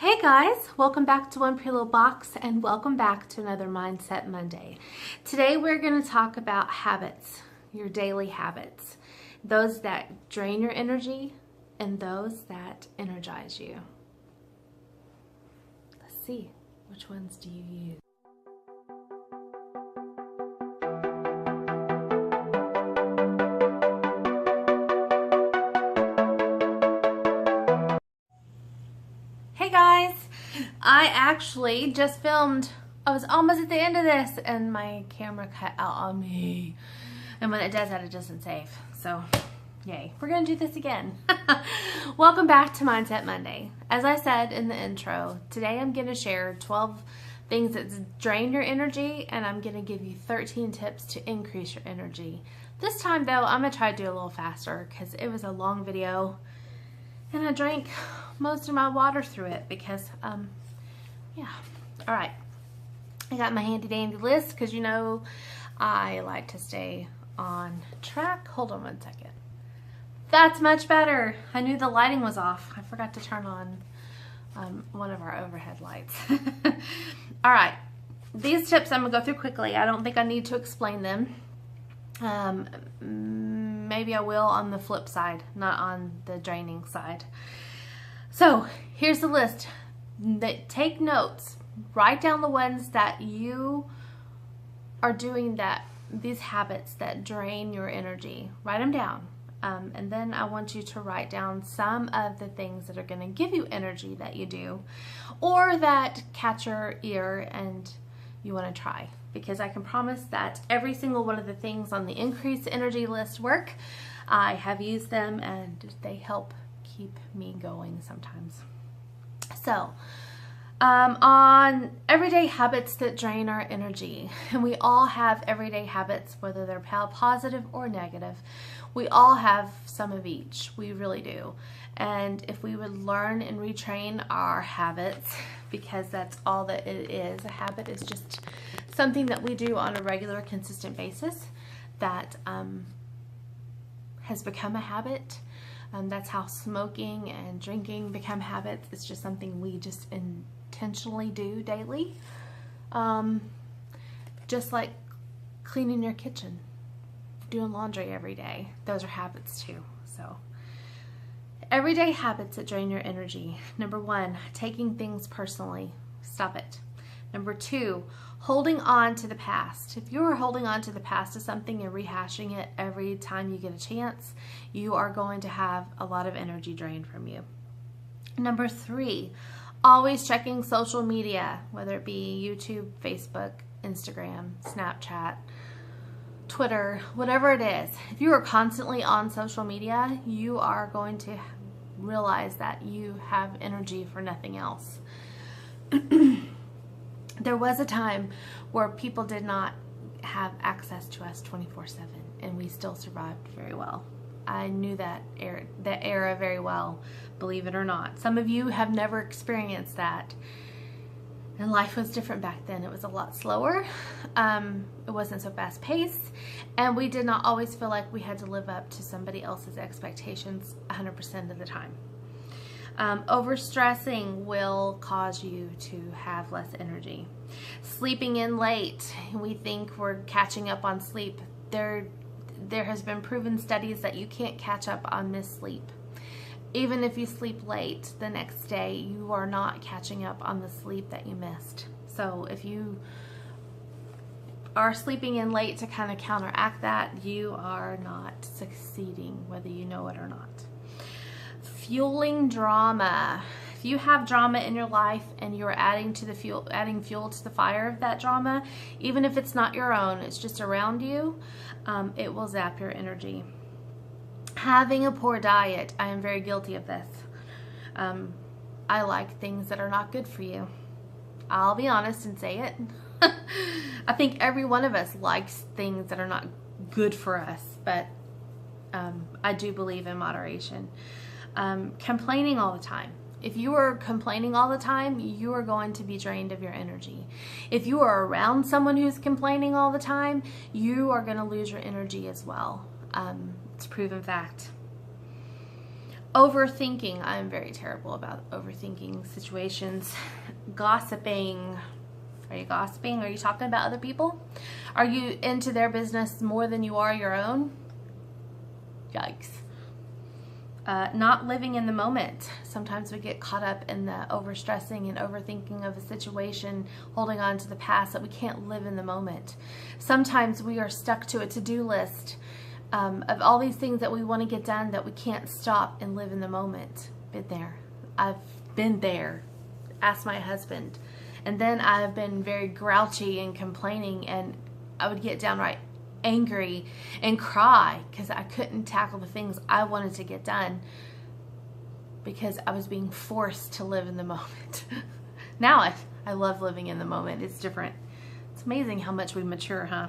Hey guys, welcome back to One Pretty Little Box and welcome back to another Mindset Monday. Today we're going to talk about habits, your daily habits, those that drain your energy and those that energize you. Let's see, which ones do you use? Hey guys, I actually just filmed. I was almost at the end of this and my camera cut out on me. And when it does that, it doesn't save. So, yay. We're going to do this again. Welcome back to Mindset Monday. As I said in the intro, today I'm going to share 12 things that drain your energy and I'm going to give you 13 tips to increase your energy. This time though, I'm going to try to do a little faster because it was a long video. And I drank most of my water through it because, yeah. All right. I got my handy dandy list because, you know, I like to stay on track. Hold on one second. That's much better. I knew the lighting was off. I forgot to turn on one of our overhead lights. All right. These tips I'm going to go through quickly. I don't think I need to explain them. Maybe I will on the flip side, not on the draining side. So here's the list. Take notes. Write down the ones that you are doing, these habits that drain your energy. Write them down. And then I want you to write down some of the things that are going to give you energy that you do or that catch your ear and you want to try. Because I can promise that every single one of the things on the increased energy list work. I have used them and they help keep me going sometimes. So, on everyday habits that drain our energy, and we all have everyday habits, whether they're positive or negative. We all have some of each. We really do. And if we would learn and retrain our habits, because that's all that it is. A habit is just something that we do on a regular, consistent basis that has become a habit. That's how smoking and drinking become habits. It's just something we just intentionally do daily. Just like cleaning your kitchen, doing laundry every day. Those are habits too. So, everyday habits that drain your energy. Number 1, taking things personally. Stop it. Number 2, holding on to the past. If you are holding on to the past of something and rehashing it every time you get a chance, you are going to have a lot of energy drained from you. Number 3, always checking social media, whether it be YouTube, Facebook, Instagram, Snapchat, Twitter, whatever it is. If you are constantly on social media, you are going to realize that you have energy for nothing else. There was a time where people did not have access to us 24/7 and we still survived very well. I knew that era very well, believe it or not. Some of you have never experienced that. And life was different back then. It was a lot slower. It wasn't so fast paced. And we did not always feel like we had to live up to somebody else's expectations 100% of the time. Overstressing will cause you to have less energy. Sleeping in late. We think we're catching up on sleep. There has been proven studies that you can't catch up on missed sleep. Even if you sleep late the next day, you are not catching up on the sleep that you missed. So if you are sleeping in late to kind of counteract that, you are not succeeding, whether you know it or not. Fueling drama. If you have drama in your life and you're adding fuel to the fire of that drama, even if it's not your own, it's just around you, it will zap your energy. Having a poor diet. I am very guilty of this. I like things that are not good for you. I'll be honest and say it. I think every one of us likes things that are not good for us, but I do believe in moderation. Complaining all the time. If you are complaining all the time, you are going to be drained of your energy. If you are around someone who's complaining all the time, you are going to lose your energy as well. It's a proven fact. Overthinking. I'm very terrible about overthinking situations. Gossiping. Are you gossiping? Are you talking about other people? Are you into their business more than you are your own? Yikes. Not living in the moment. Sometimes we get caught up in the overstressing and overthinking of a situation, holding on to the past, that we can't live in the moment. Sometimes we are stuck to a to-do list of all these things that we want to get done, that we can't stop and live in the moment. Been there. I've been there. Ask my husband. And then I've been very grouchy and complaining, and I would get downright angry and cry because I couldn't tackle the things I wanted to get done because I was being forced to live in the moment. Now I love living in the moment. It's different. It's amazing how much we mature, huh?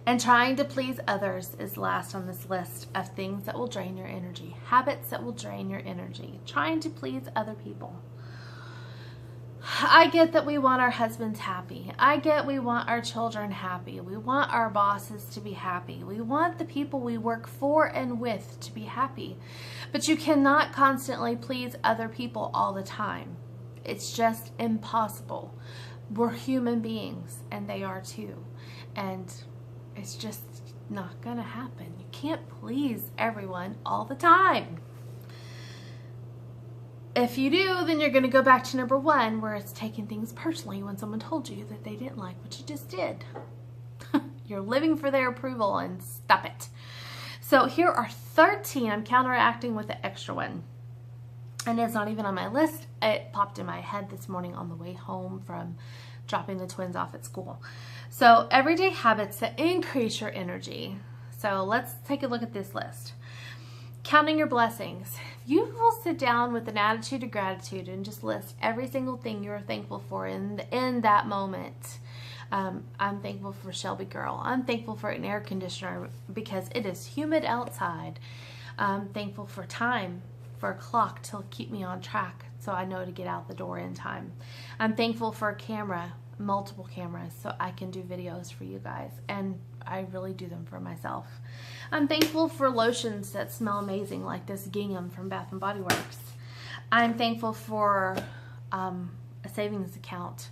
And trying to please others is last on this list of things that will drain your energy. Habits that will drain your energy. Trying to please other people. I get that we want our husbands happy. I get we want our children happy. We want our bosses to be happy. We want the people we work for and with to be happy. But you cannot constantly please other people all the time. It's just impossible. We're human beings, and they are too. And it's just not gonna happen. You can't please everyone all the time. If you do, then you're going to go back to number one, where it's taking things personally when someone told you that they didn't like what you just did. You're living for their approval, and stop it. So here are 13. I'm counteracting with the extra one. And it's not even on my list. It popped in my head this morning on the way home from dropping the twins off at school. So everyday habits that increase your energy. So let's take a look at this list. Counting your blessings. You will sit down with an attitude of gratitude and just list every single thing you're thankful for in that moment. I'm thankful for Shelby Girl. I'm thankful for an air conditioner because it is humid outside. I'm thankful for time, for a clock to keep me on track so I know to get out the door in time. I'm thankful for a camera, multiple cameras, so I can do videos for you guys, and I really do them for myself. I'm thankful for lotions that smell amazing, like this gingham from Bath & Body Works. I'm thankful for a savings account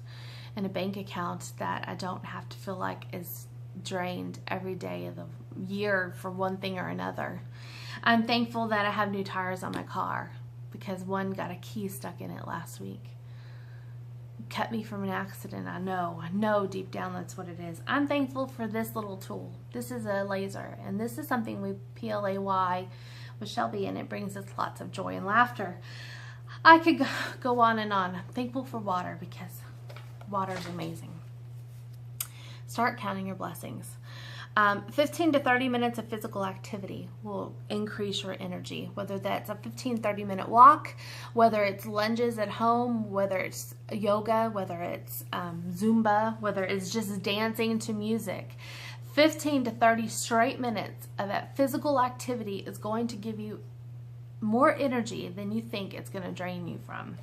and a bank account that I don't have to feel like is drained every day of the year for one thing or another. I'm thankful that I have new tires on my car because one got a key stuck in it last week. Kept me from an accident. I know deep down that's what it is. I'm thankful for this little tool. This is a laser, and this is something we play with Shelby, and it brings us lots of joy and laughter. I could go on and on. I'm thankful for water because water is amazing. Start counting your blessings. 15 to 30 minutes of physical activity will increase your energy, whether that's a 15-30 minute walk, whether it's lunges at home, whether it's yoga, whether it's Zumba, whether it's just dancing to music. 15 to 30 straight minutes of that physical activity is going to give you more energy than you think it's going to drain you from.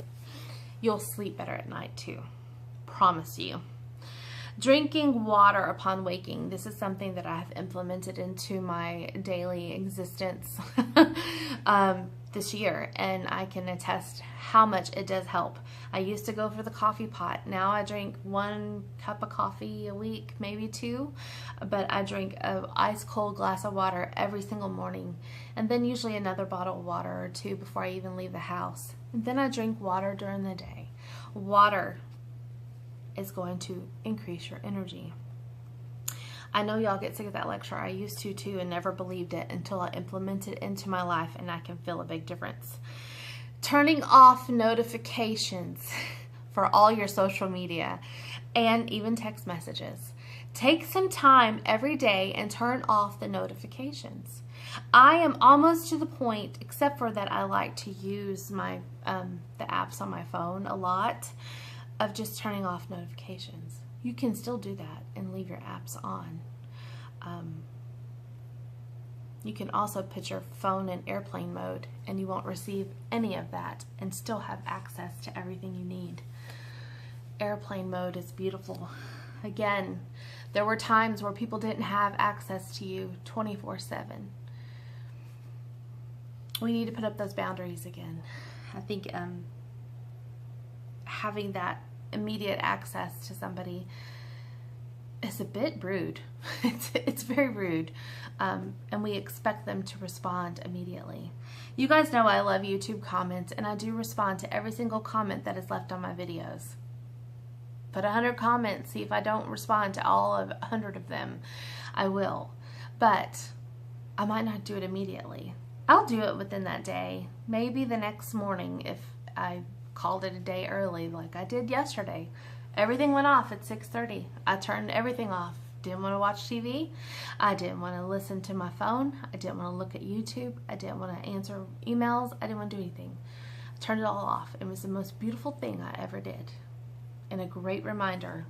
You'll sleep better at night too. Promise you. Drinking water upon waking. This is something that I have implemented into my daily existence this year, and I can attest how much it does help. I used to go for the coffee pot. Now I drink 1 cup of coffee a week, maybe 2, but I drink an ice cold glass of water every single morning, and then usually another bottle of water or 2 before I even leave the house. And then I drink water during the day. Water is going to increase your energy. I know y'all get sick of that lecture. I used to too, and never believed it until I implemented it into my life, and I can feel a big difference. Turning off notifications for all your social media and even text messages. Take some time every day and turn off the notifications. I am almost to the point, except for that I like to use my the apps on my phone a lot, of just turning off notifications. You can still do that and leave your apps on. You can also put your phone in airplane mode and you won't receive any of that and still have access to everything you need. Airplane mode is beautiful. Again, there were times where people didn't have access to you 24/7. we need to put up those boundaries again. I think having that immediate access to somebody is a bit rude. It's very rude. And we expect them to respond immediately. You guys know I love YouTube comments, and I do respond to every single comment that is left on my videos. Put 100 comments, see if I don't respond to all of 100 of them. I will. But I might not do it immediately. I'll do it within that day. Maybe the next morning if I called it a day early like I did yesterday. Everything went off at 6:30. I turned everything off. Didn't want to watch TV. I didn't want to listen to my phone. I didn't want to look at YouTube. I didn't want to answer emails. I didn't want to do anything. I turned it all off. It was the most beautiful thing I ever did. And a great reminder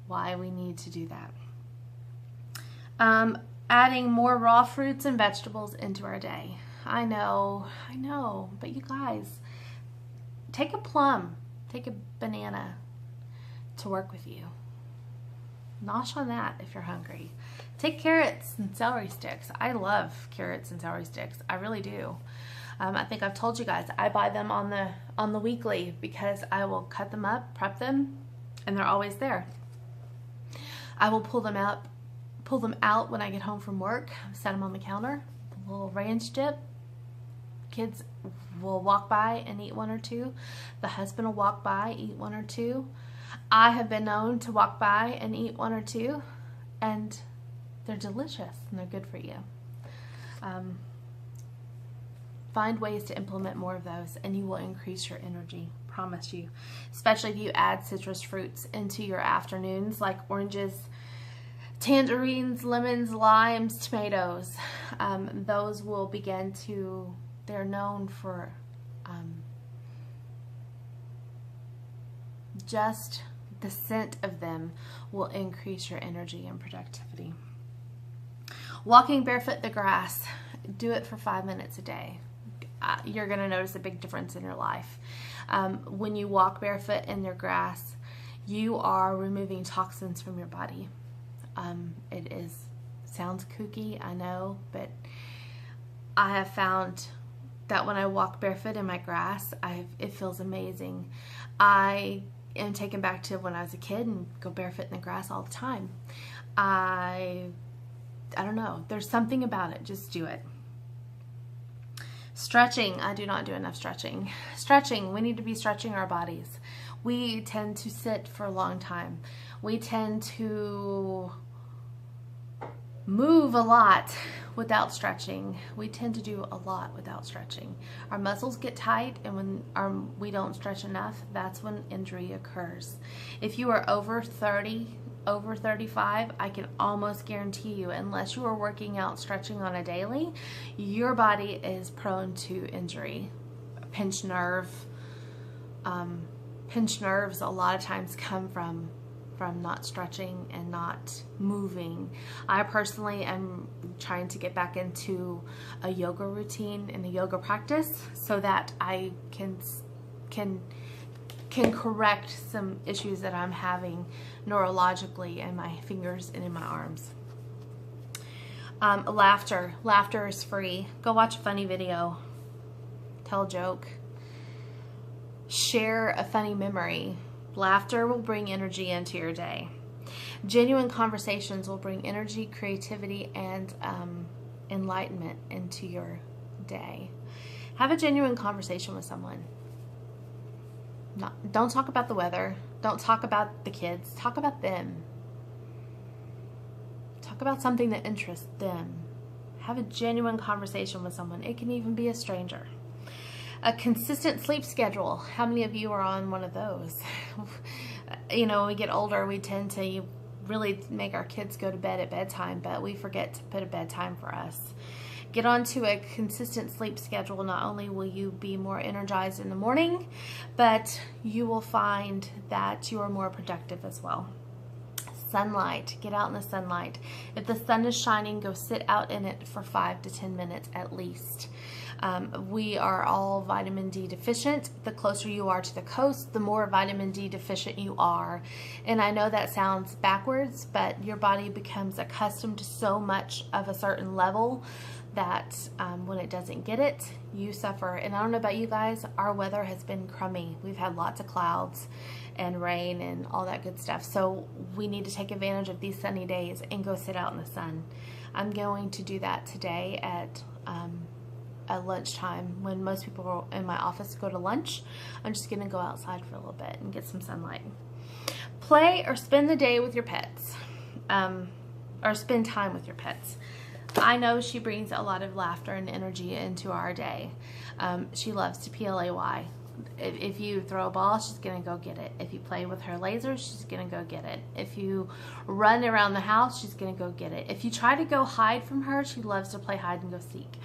why we need to do that. Adding more raw fruits and vegetables into our day. I know, but you guys, take a plum, take a banana to work with you. Nosh on that if you're hungry. Take carrots and celery sticks. I love carrots and celery sticks. I really do. I think I've told you guys I buy them on the weekly because I will cut them up, prep them, and they're always there. I will pull them out when I get home from work, set them on the counter, a little ranch dip. Kids will walk by and eat one or two. The husband will walk by, eat one or two. I have been known to walk by and eat one or two, and they're delicious and they're good for you. Find ways to implement more of those and you will increase your energy, promise you. Especially if you add citrus fruits into your afternoons like oranges, tangerines, lemons, limes, tomatoes. Those will begin to, they're known for just the scent of them will increase your energy and productivity. Walking barefoot in the grass, do it for 5 minutes a day. You're going to notice a big difference in your life. When you walk barefoot in your grass, you are removing toxins from your body. It sounds kooky, I know, but I have found that when I walk barefoot in my grass, it feels amazing. I am taken back to when I was a kid and go barefoot in the grass all the time. I don't know. There's something about it. Just do it. Stretching. I do not do enough stretching. Stretching. We need to be stretching our bodies. We tend to sit for a long time. We tend to move a lot without stretching. We tend to do a lot without stretching. Our muscles get tight, and when we don't stretch enough, that's when injury occurs. If you are over 30, over 35, I can almost guarantee you, unless you are working out stretching on a daily, your body is prone to injury. Pinched nerve. Pinched nerves a lot of times come from not stretching and not moving. I personally am trying to get back into a yoga routine and a yoga practice so that I can correct some issues that I'm having neurologically in my fingers and in my arms. Laughter. Laughter is free. Go watch a funny video. Tell a joke. Share a funny memory. Laughter will bring energy into your day. Genuine conversations will bring energy, creativity, and enlightenment into your day. Have a genuine conversation with someone. Don't talk about the weather. Don't talk about the kids. Talk about them. Talk about something that interests them. Have a genuine conversation with someone. It can even be a stranger. A consistent sleep schedule. How many of you are on one of those? You know, when we get older, we tend to really make our kids go to bed at bedtime, but we forget to put a bedtime for us. Get onto a consistent sleep schedule. Not only will you be more energized in the morning, but you will find that you are more productive as well. Sunlight. Get out in the sunlight. If the sun is shining, go sit out in it for 5 to 10 minutes at least. We are all vitamin D deficient. The closer you are to the coast, the more vitamin D deficient you are. And I know that sounds backwards, but your body becomes accustomed to so much of a certain level that when it doesn't get it, you suffer. And I don't know about you guys, our weather has been crummy. We've had lots of clouds and rain and all that good stuff. So we need to take advantage of these sunny days and go sit out in the sun. I'm going to do that today at lunchtime when most people in my office go to lunch. I'm just going to go outside for a little bit and get some sunlight. Play or spend the day with your pets, or spend time with your pets. I know she brings a lot of laughter and energy into our day. She loves to play. If you throw a ball, she's gonna go get it. If you play with her lasers, she's gonna go get it. If you run around the house, she's gonna go get it. If you try to go hide from her, she loves to play hide and go seek.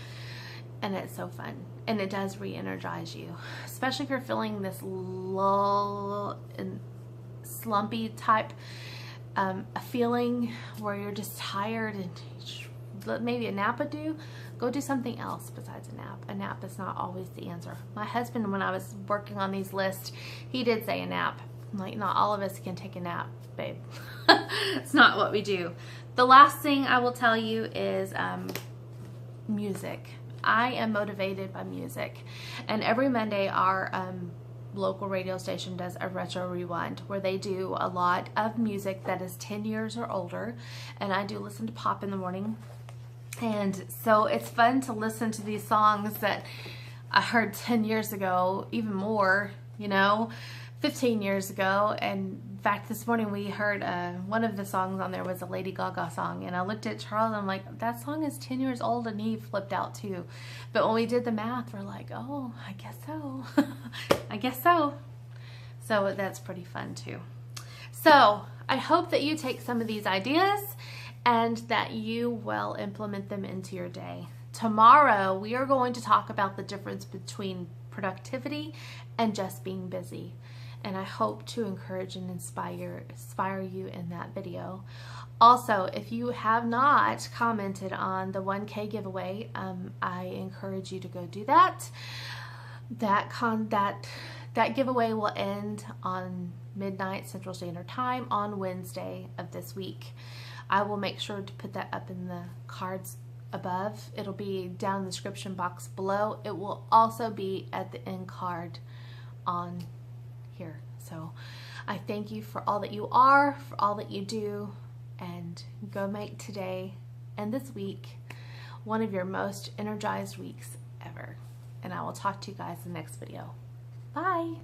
And it's so fun. And it does re-energize you. Especially if you're feeling this lull and slumpy type a feeling where you're just tired and maybe a nap would do. Go do something else besides a nap. A nap is not always the answer. My husband, when I was working on these lists, he did say a nap. I'm like, not all of us can take a nap, babe. It's not what we do. The last thing I will tell you is music. I am motivated by music. And every Monday our local radio station does a retro rewind where they do a lot of music that is 10 years or older. And I do listen to pop in the morning. And so it's fun to listen to these songs that I heard 10 years ago, even more, 15 years ago. And in fact, this morning we heard one of the songs on there was a Lady Gaga song. And I looked at Charles and I'm like, that song is 10 years old, and he flipped out too. But when we did the math, we're like, oh, I guess so. I guess so. So that's pretty fun too. So I hope that you take some of these ideas and that you will implement them into your day. Tomorrow, we are going to talk about the difference between productivity and just being busy. And I hope to encourage and inspire you in that video. Also, if you have not commented on the 1K giveaway, I encourage you to go do that. That giveaway will end on midnight Central Standard Time on Wednesday of this week. I will make sure to put that up in the cards above. It'll be down in the description box below. It will also be at the end card on here. So I thank you for all that you are, for all that you do, and go make today and this week one of your most energized weeks ever. And I will talk to you guys in the next video. Bye.